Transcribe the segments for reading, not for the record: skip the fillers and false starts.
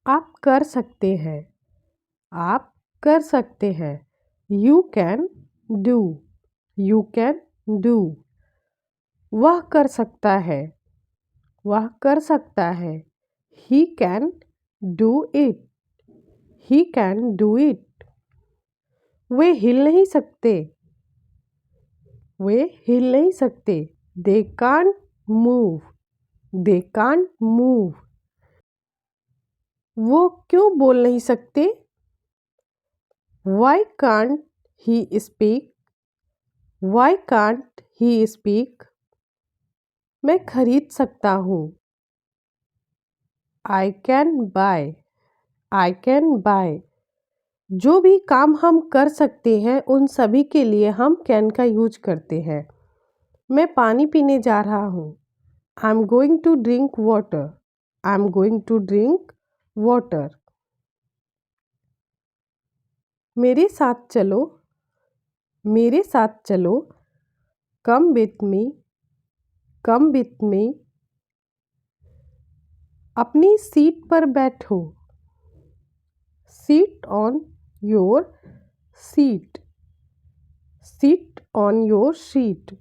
आप कर सकते हैं। आप कर सकते हैं। You can do. You can do. वह कर सकता है। वह कर सकता है। He can do it. He can do it. वे हिल नहीं सकते। वे हिल नहीं सकते। They can't move. They can't move. वो क्यों बोल नहीं सकते? Why can't he speak? Why can't he speak? मैं खरीद सकता हूँ। I can buy. I can buy. जो भी काम हम कर सकते हैं उन सभी के लिए हम कैन का यूज करते हैं। मैं पानी पीने जा रहा हूँ। I'm going to drink water. I'm going to drink water. मेरे साथ चलो। मेरे साथ चलो। Come with me. Come with me. अपनी सीट पर बैठो। Sit on your seat. Sit on your seat.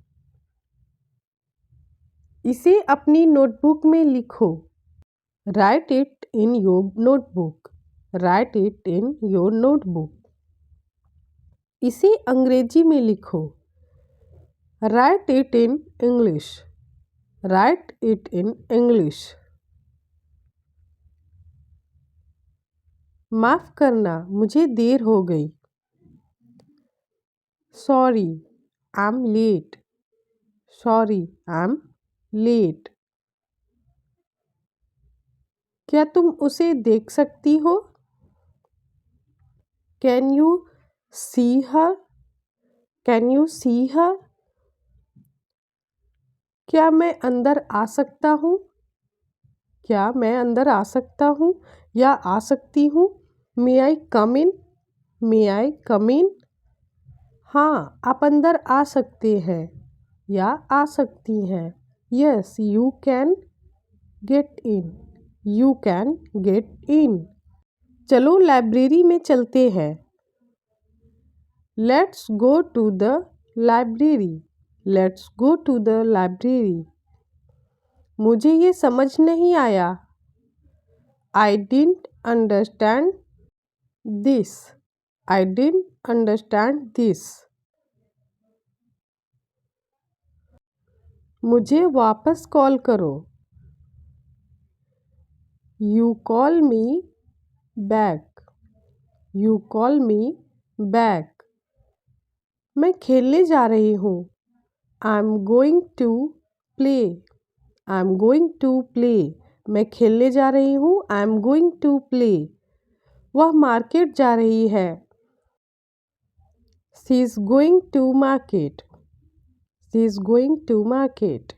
इसे अपनी नोटबुक में लिखो। Write it in your notebook. Write it in your notebook. इसे अंग्रेजी में लिखो। Write it in English. Write it in English. माफ़ करना, मुझे देर हो गई। Sorry, I'm late. Sorry, I'm late. क्या तुम उसे देख सकती हो? Can you see her? Can you see her? क्या मैं अंदर आ सकता हूँ? क्या मैं अंदर आ सकता हूँ या आ सकती हूँ? May I come in? May I come in? हाँ, आप अंदर आ सकते हैं या आ सकती हैं। Yes, you can get in. You can get in. चलो लाइब्रेरी में चलते हैं। Let's go to the library. Let's go to the library. मुझे ये समझ नहीं आया। I didn't understand this. I didn't understand this. मुझे वापस कॉल करो। You call me back. You call me back. मैं खेलने जा रही हूँ। I'm going to play. I'm going to play. मैं खेलने जा रही हूँ। I'm going to play. वह मार्केट जा रही है। She is going to market. She is going to market.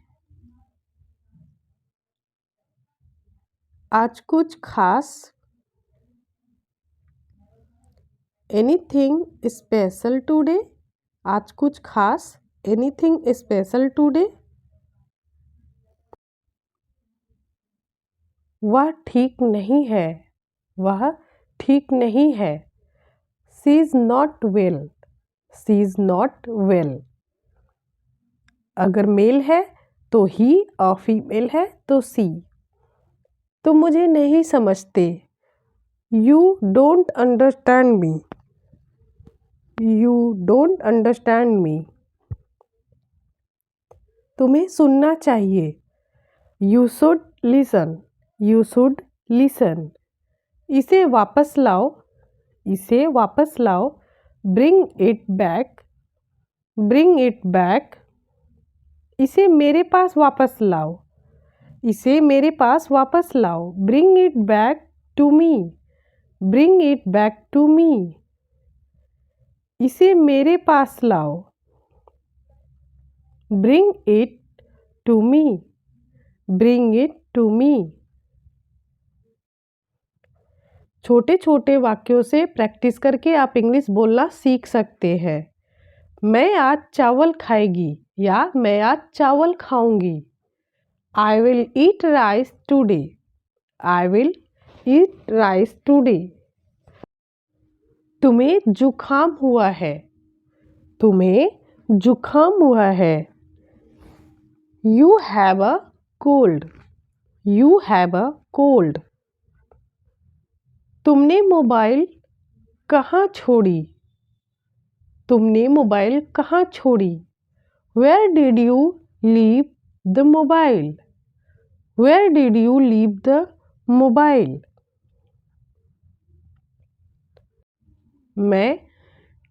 आज कुछ खास? Anything special today? आज कुछ खास? Anything special today? वह ठीक नहीं है। वह ठीक नहीं है। She is not well. She is not well. अगर मेल है तो ही और फीमेल है तो सी। तुम मुझे नहीं समझते। You don't understand me. You don't understand me. तुम्हें सुनना चाहिए। You should listen. You should listen. इसे वापस लाओ। इसे वापस लाओ। Bring it back. Bring it back. इसे मेरे पास वापस लाओ। इसे मेरे पास वापस लाओ। Bring it back to me. Bring it back to me. इसे मेरे पास लाओ। Bring it to me. Bring it to me. छोटे छोटे वाक्यों से प्रैक्टिस करके आप इंग्लिश बोलना सीख सकते हैं। मैं आज चावल खाएगी या मैं आज चावल खाऊंगी। I will eat rice today. I will eat rice today. तुम्हें जुखाम हुआ है. तुम्हें जुखाम हुआ है. You have a cold. You have a cold. तुमने मोबाइल कहाँ छोड़ी? तुमने मोबाइल कहाँ छोड़ी? Where did you leave the mobile? Where did you leave the mobile? मैं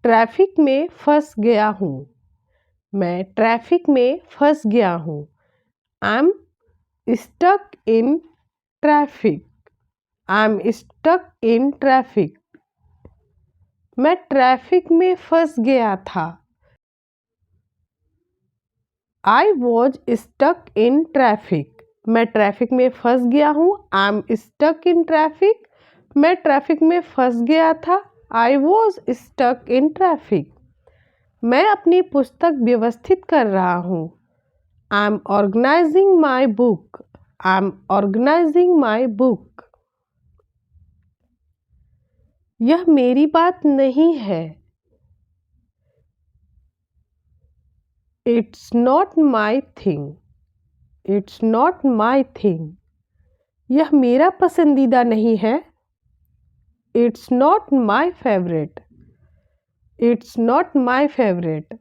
ट्रैफिक में फंस गया हूँ. मैं ट्रैफिक में फंस गया हूँ. I'm stuck in traffic. I'm stuck in traffic. मैं ट्रैफिक में फंस गया था. I was stuck in traffic. मैं ट्रैफिक में फंस गया हूँ. I'm stuck in traffic. मैं ट्रैफिक में फंस गया था. I was stuck in traffic. मैं अपनी पुस्तक व्यवस्थित कर रहा हूँ. I'm organizing my book. I'm organizing my book. यह मेरी बात नहीं है. It's not my thing. It's not my thing. यह मेरा पसंदीदा नहीं है. It's not my favorite. It's not my favorite.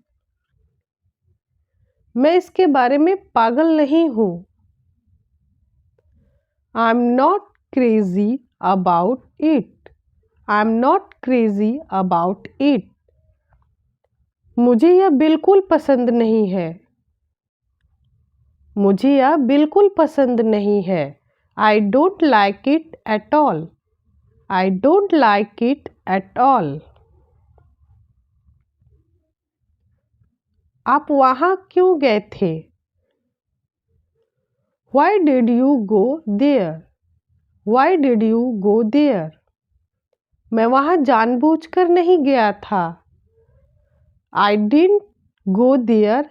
मैं इसके बारे में पागल नहीं हूँ. I'm not crazy about it. I'm not crazy about it. मुझे यह बिल्कुल पसंद नहीं है. मुझे यह बिल्कुल पसंद नहीं है. I don't like it at all. I don't like it at all. आप वहाँ क्यों गए थे? Why did you go there? Why did you go there? मैं वहाँ जानबूझकर नहीं गया था. I didn't go there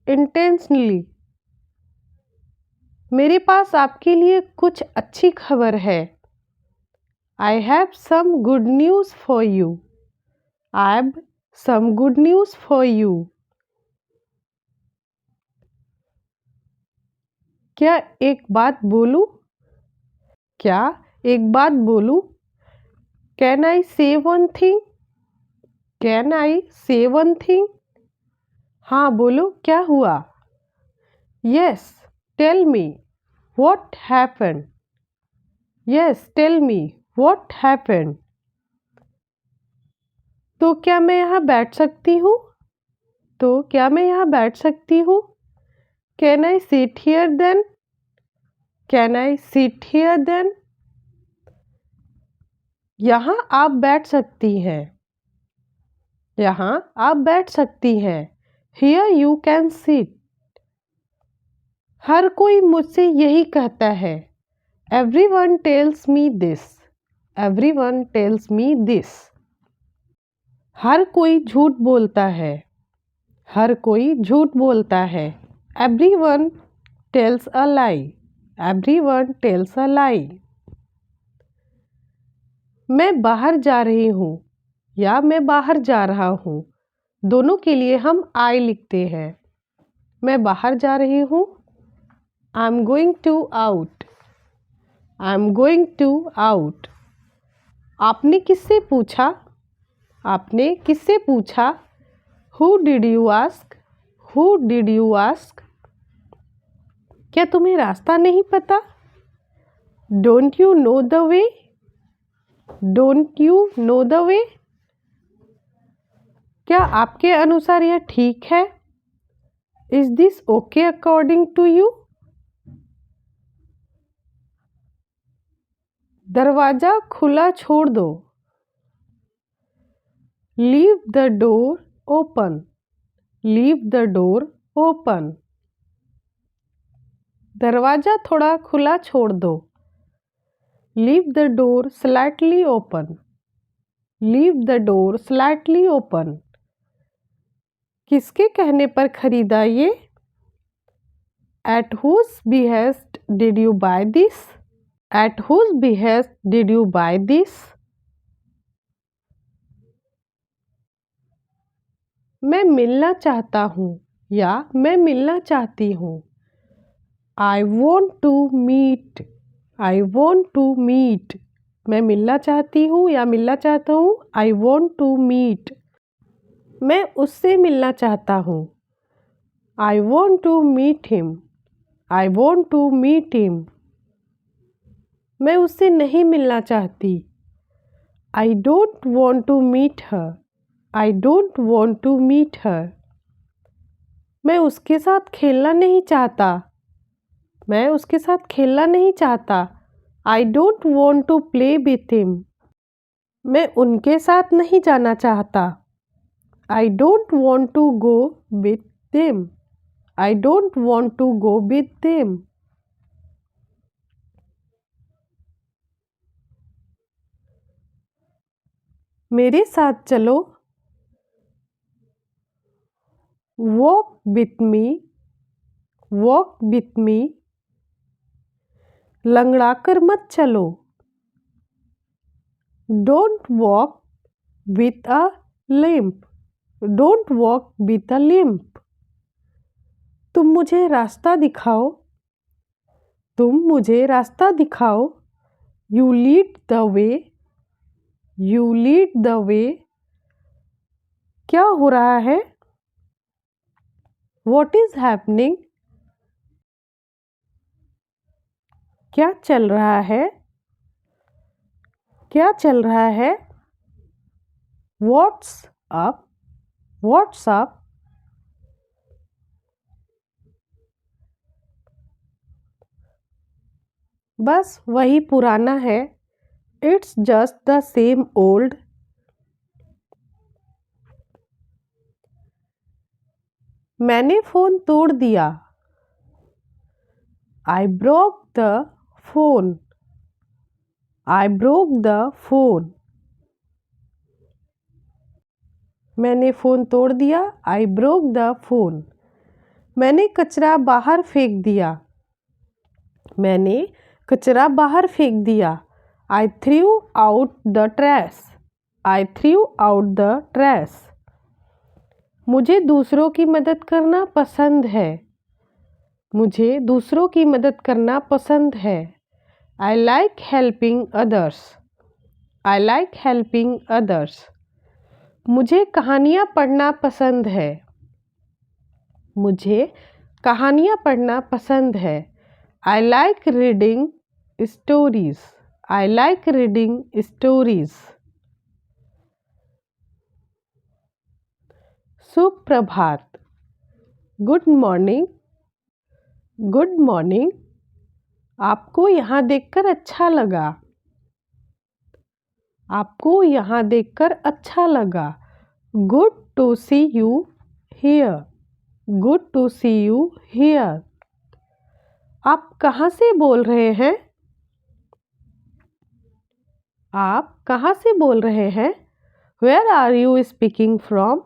intentionally. मेरे पास आपके लिए कुछ अच्छी खबर है. I have some good news for you. I have some good news for you. क्या एक बात बोलूं? क्या एक बात बोलूं? Can I say one thing? Can I say one thing? हाँ बोलो, क्या हुआ? Yes, tell me what happened. Yes, tell me what happened. तो क्या मैं यहाँ बैठ सकती हूँ? तो क्या मैं यहाँ बैठ सकती हूँ? Can I sit here then? Can I sit here then? यहाँ आप बैठ सकती हैं. यहाँ आप बैठ सकती हैं. Here you can sit. हर कोई मुझसे यही कहता है. Everyone tells me this. Everyone tells me this. हर कोई झूठ बोलता है. हर कोई झूठ बोलता है. Everyone tells a lie. Everyone tells a lie. मैं बाहर जा रही हूँ या मैं बाहर जा रहा हूँ. दोनों के लिए हम I लिखते हैं. मैं बाहर जा रही हूँ. I'm going to out. I'm going to out. आपने किससे पूछा? आपने किससे पूछा? Who did you ask? Who did you ask? क्या तुम्हें रास्ता नहीं पता? Don't you know the way? Don't you know the way? क्या आपके अनुसार यह ठीक है? Is this okay according to you? दरवाजा खुला छोड़ दो. Leave the door open. Leave the door open. दरवाजा थोड़ा खुला छोड़ दो. Leave the door slightly open. Leave the door slightly open. किसके कहने पर खरीदा ये? At whose behest did you buy this? At whose behest did you buy this? मैं मिलना चाहता हूँ या मैं मिलना चाहती हूँ। I want to meet. I want to meet. मैं मिलना चाहती हूँ या मिलना चाहता हूँ। I want to meet. मैं उससे मिलना चाहता हूँ। I want to meet him. I want to meet him. मैं उससे नहीं मिलना चाहती। I don't want to meet her. I don't want to meet her. मैं उसके साथ खेलना नहीं चाहता। मैं उसके साथ खेलना नहीं चाहता। I don't want to play with him. मैं उनके साथ नहीं जाना चाहता। I don't want to go with them. I don't want to go with them. मेरे साथ चलो। Walk with me. Walk with me. लंगड़ाकर मत चलो। Don't walk with a limp. Don't walk with a limp. तुम मुझे रास्ता दिखाओ। तुम मुझे रास्ता दिखाओ। You lead the way. You lead the way. क्या हो रहा है? What is happening? क्या चल रहा है? क्या चल रहा है? What's up? What's up? बस वही पुराना है। It's just the same old. मैंने फ़ोन तोड़ दिया। I broke the phone. I broke the phone. मैंने फ़ोन तोड़ दिया। I broke the phone. मैंने कचरा बाहर फेंक दिया। मैंने कचरा बाहर फेंक दिया। I threw out the trash. I threw out the trash. मुझे दूसरों की मदद करना पसंद है। मुझे दूसरों की मदद करना पसंद है। I like helping others. I like helping others. मुझे कहानियाँ पढ़ना पसंद है। मुझे कहानियाँ पढ़ना पसंद है। I like reading stories. I like reading stories. सुप्रभात। Good morning. Good morning. आपको यहाँ देखकर अच्छा लगा। आपको यहाँ देखकर अच्छा लगा। Good to see you here. Good to see you here. आप कहाँ से बोल रहे हैं? आप कहाँ से बोल रहे हैं? Where are you speaking from?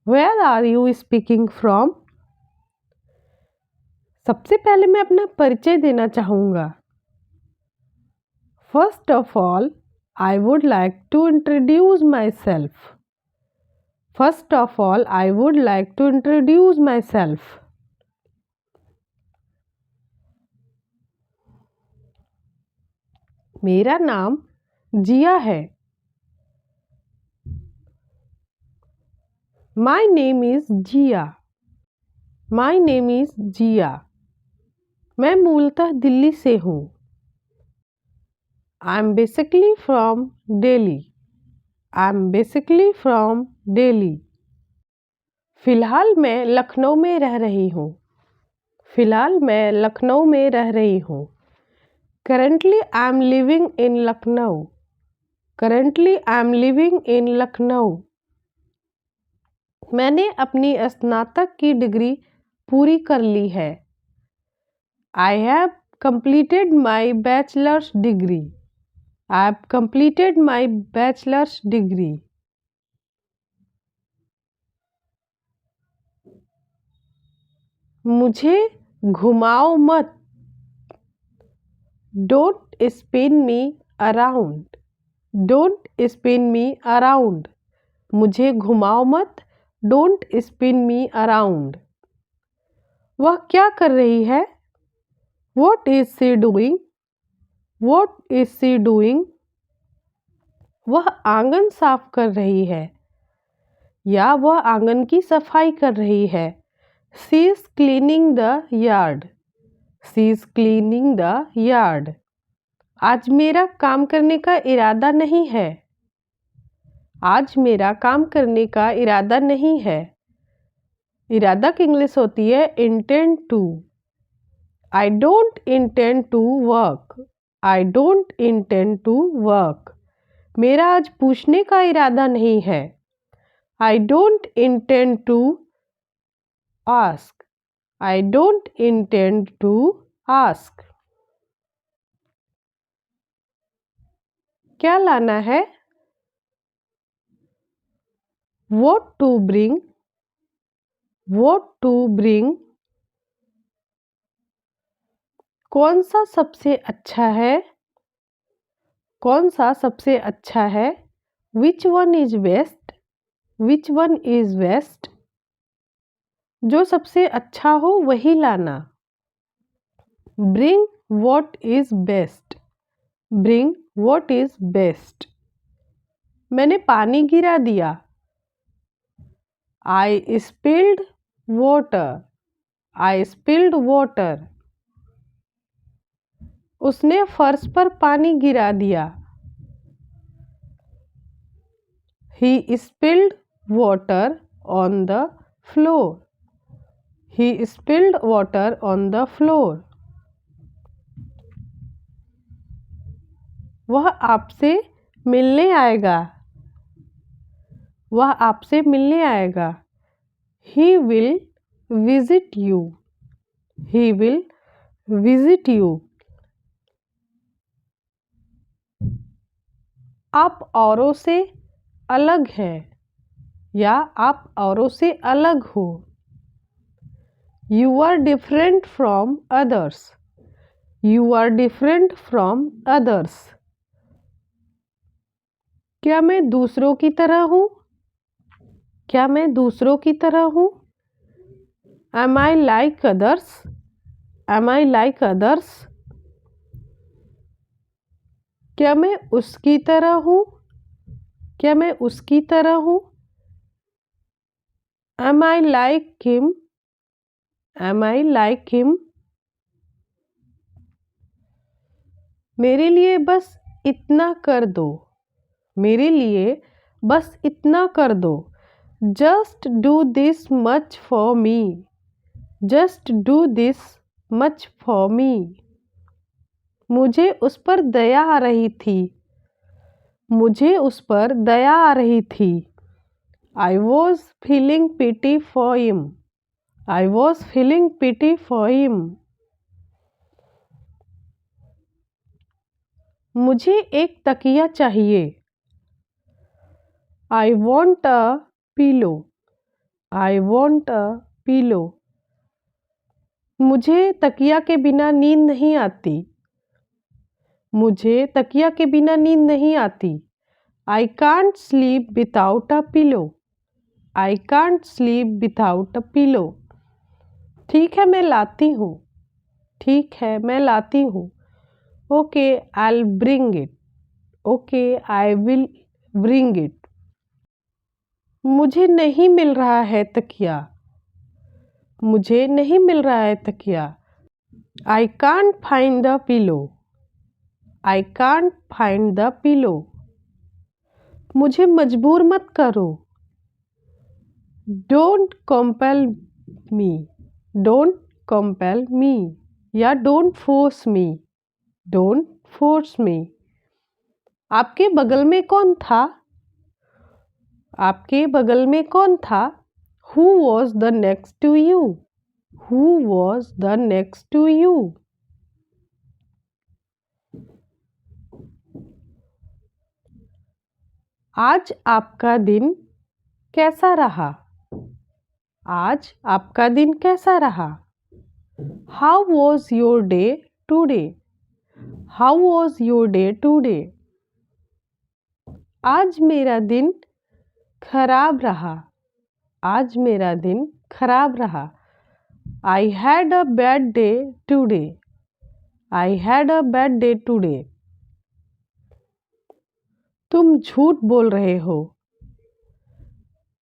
Where are you speaking from? सबसे पहले मैं अपना परिचय देना चाहूँगा। First of all, I would like to introduce myself. First of all, I would like to introduce myself. मेरा नाम जिया है। My name is Jiya. My name is जिया। मैं मूलतः दिल्ली से हूँ। I'm basically from Delhi. I'm basically from Delhi. फ़िलहाल मैं लखनऊ में रह रही हूँ। फ़िलहाल मैं लखनऊ में रह रही हूँ। Currently I'm living in Lucknow. Currently I'm living in Lucknow. मैंने अपनी स्नातक की डिग्री पूरी कर ली है। I have completed my bachelor's degree. I have completed my bachelor's degree. मुझे घुमाओ मत। Don't spin me around, don't spin me around, मुझे घुमाओ मत, डोंट स्पिन मी अराउंड। वह क्या कर रही है? What is she doing? What is she doing? वह आंगन साफ कर रही है या वह आंगन की सफाई कर रही है। She is cleaning the yard. She is cleaning the yard. आज मेरा काम करने का इरादा नहीं है। आज मेरा काम करने का इरादा नहीं है। इरादा की इंग्लिश होती है intend to. I don't intend to work. I don't intend to work. मेरा आज पूछने का इरादा नहीं है। I don't intend to ask. I don't intend to ask. क्या लाना है? What to bring? What to bring? कौन सा सबसे अच्छा है? कौन सा सबसे अच्छा है? Which one is best? Which one is best? जो सबसे अच्छा हो वही लाना। Bring what is best. Bring what is best. मैंने पानी गिरा दिया। I spilled water. I spilled water. उसने फर्श पर पानी गिरा दिया। He spilled water on the floor. He spilled water on the floor. वह आपसे मिलने आएगा। वह आपसे मिलने आएगा। He will visit you. He will visit you. आप औरों से अलग हैं या आप औरों से अलग हो। You are different from others. You are different from others. क्या मैं दूसरों की तरह हूँ? क्या मैं दूसरों की तरह हूँ? Am I like others? Am I like others? क्या मैं उसकी तरह हूँ? क्या मैं उसकी तरह हूँ? Am I like him? Am I like him? मेरे लिए बस इतना कर दो। मेरे लिए बस इतना कर दो। Just do this much for me. Just do this much for me. मुझे उस पर दया आ रही थी। मुझे उस पर दया आ रही थी। I was feeling pity for him. I was feeling pity for him. मुझे एक तकिया चाहिए। I want a pillow. I want a pillow. मुझे तकिया के बिना नींद नहीं आती। मुझे तकिया के बिना नींद नहीं आती। I can't sleep without a pillow. I can't sleep without a pillow. ठीक है मैं लाती हूँ। ठीक है मैं लाती हूँ। Okay, I'll bring it. Okay, I will bring it. मुझे नहीं मिल रहा है तकिया। मुझे नहीं मिल रहा है तकिया। I can't find the pillow. I can't find the pillow. मुझे मजबूर मत करो। Don't compel me. Don't compel me. या don't force me. Don't force me. आपके बगल में कौन था? आपके बगल में कौन था? Who was the next to you? Who was the next to you? आज आपका दिन कैसा रहा? आज आपका दिन कैसा रहा? How was your day today? How was your day today? आज मेरा दिन खराब रहा। आज मेरा दिन खराब रहा। I had a bad day today. I had a bad day today. तुम झूठ बोल रहे हो।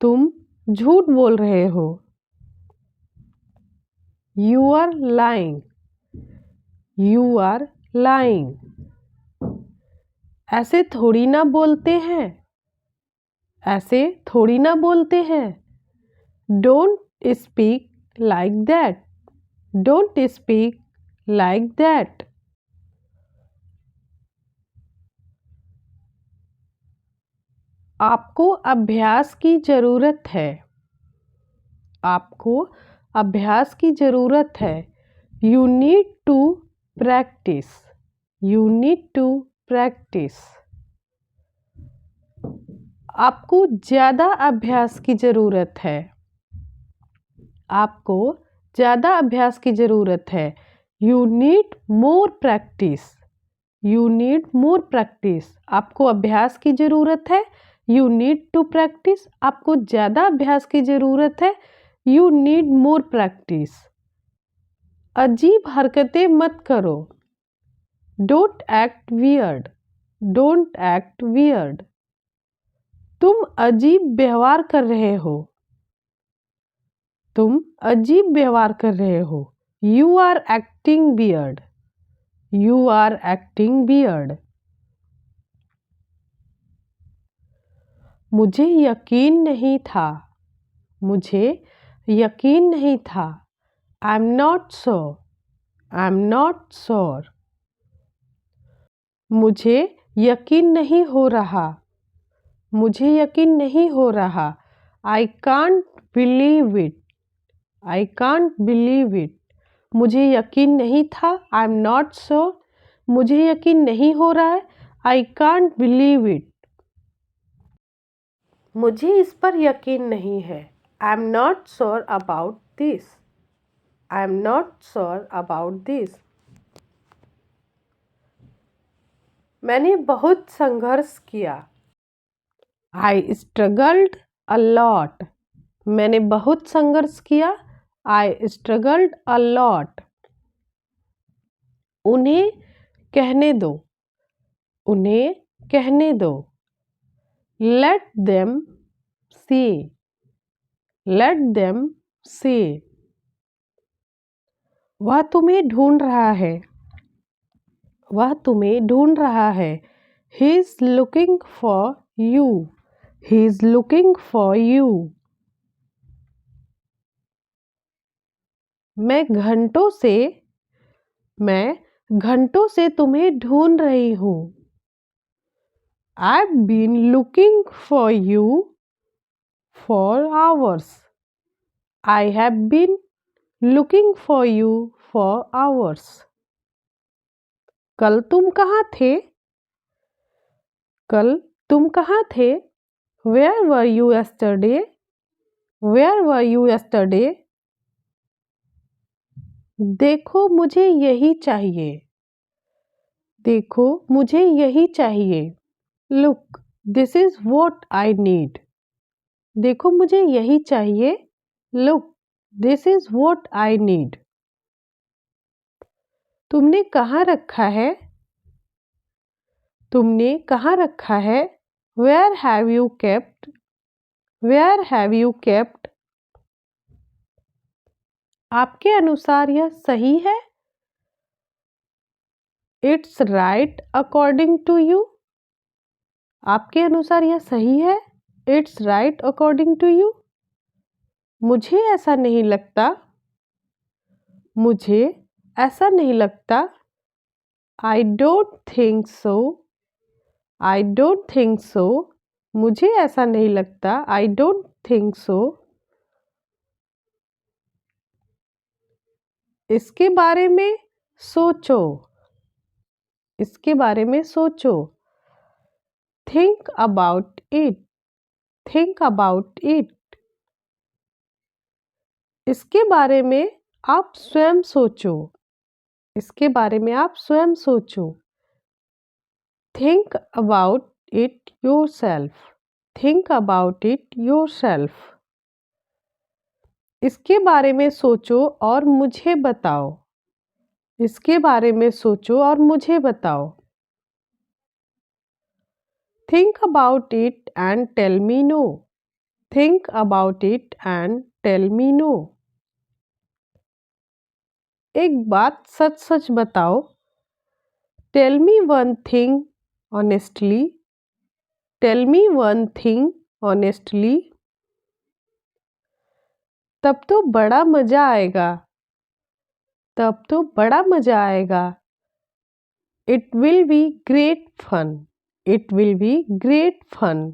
तुम झूठ बोल रहे हो। You are lying. You are lying. ऐसे थोड़ी ना बोलते हैं। ऐसे थोड़ी ना बोलते हैं। Don't speak like that. Don't speak like that. आपको अभ्यास की ज़रूरत है। आपको अभ्यास की ज़रूरत है। You need to practice. You need to practice. आपको ज़्यादा अभ्यास की ज़रूरत है। आपको ज़्यादा अभ्यास की ज़रूरत है। You need more practice. You need more practice. आपको अभ्यास की ज़रूरत है। You need to practice. आपको ज़्यादा अभ्यास की ज़रूरत है। You need more practice. अजीब हरकतें मत करो। Don't act weird. Don't act weird. तुम अजीब व्यवहार कर रहे हो। तुम अजीब व्यवहार कर रहे हो। You are acting weird. You are acting weird. मुझे यकीन नहीं था। मुझे यकीन नहीं था। I'm not sure. I'm not sure. मुझे यकीन नहीं हो रहा। मुझे यकीन नहीं हो रहा। I can't believe it. I can't believe it. मुझे यकीन नहीं था। I'm not sure. मुझे यकीन नहीं हो रहा है। I can't believe it. मुझे इस पर यकीन नहीं है। I'm not sure about this. I'm not sure about this. मैंने बहुत संघर्ष किया। I struggled a lot. मैंने बहुत संघर्ष किया। I struggled a lot. उन्हें कहने दो। उन्हें कहने दो। Let them say. Let them say. वह तुम्हें ढूंढ रहा है। वह तुम्हें ढूंढ रहा है। He is looking for you. He is looking for you. मैं घंटों से तुम्हें ढूंढ रही हूँ। I've been looking for you for hours. I have been looking for you for hours. कल तुम कहाँ थे? कल तुम कहाँ थे? Where were you yesterday? Where were you yesterday? देखो मुझे यही चाहिए। देखो मुझे यही चाहिए। Look, this is what I need. देखो मुझे यही चाहिए। Look, this is what I need. तुमने कहाँ रखा है? तुमने कहाँ रखा है? Where have you kept? Where have you kept? आपके अनुसार यह सही है? It's right according to you. आपके अनुसार यह सही है? It's right according to you. मुझे ऐसा नहीं लगता। मुझे ऐसा नहीं लगता। I don't think so. I don't think so. मुझे ऐसा नहीं लगता। I don't think so. इसके बारे में सोचो। इसके बारे में सोचो। Think about it. Think about it. इसके बारे में आप स्वयं सोचो। इसके बारे में आप स्वयं सोचो। Think about it yourself. Think about it yourself. इसके बारे में सोचो और मुझे बताओ. इसके बारे में सोचो और मुझे बताओ. Think about it and tell me no. Think about it and tell me no. एक बात सच सच बताओ. Tell me one thing honestly. Tell me one thing honestly. तब तो बड़ा मजा आएगा. तब तो बड़ा मजा आएगा. It will be great fun. It will be great fun.